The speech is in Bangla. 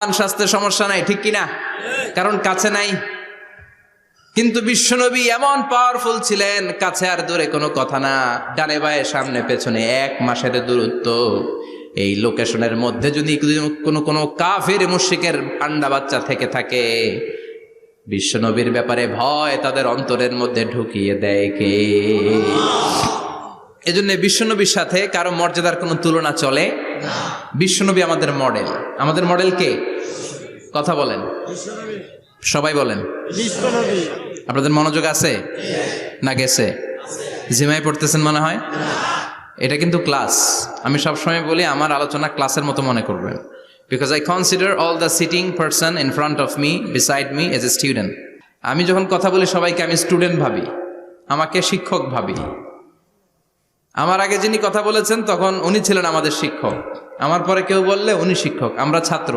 স্বাস্থ্যের সমস্যা নাই, ঠিক কিনা? কারণ কাছে নাই। কিন্তু বিশ্বনবী এমন পাওয়ারফুল ছিলেন, কাছে আর দূরে কোনো কথা না, ডানে বায়ে সামনে পেছনে 1 মাসের দূরত্ব। এই লোকেশনের মধ্যে যদি কোনো কাফির মুশরিকের আন্ডা বাচ্চা থেকে থাকে, বিশ্বনবীর ব্যাপারে ভয় তাদের অন্তরের মধ্যে ঢুকিয়ে দেয় কে? এজন্য বিশ্বনবীর সাথে কারো মর্যাদার কোনো তুলনা চলে না। বিশ্বনবী আমাদের মডেল। আমাদের মডেল কে? কথা বলেন, সবাই বলেন। আপনাদের মনোযোগ আছে না গেছে? জিমাই পড়তেছেন মনে হয়। এটা কিন্তু ক্লাস। আমি সবসময় বলি আমার আলোচনা ক্লাসের মতো মনে করবেন, because I consider all the sitting person in front of me beside me as a student. আমি যখন কথা বলি সবাইকে আমি স্টুডেন্ট ভাবি, আমাকে শিক্ষক ভাবি। আমার আগে যিনি কথা বলেছেন তখন উনি ছিলেন আমাদের শিক্ষক, আমার পরে কেউ বললে উনি শিক্ষক, আমরা ছাত্র।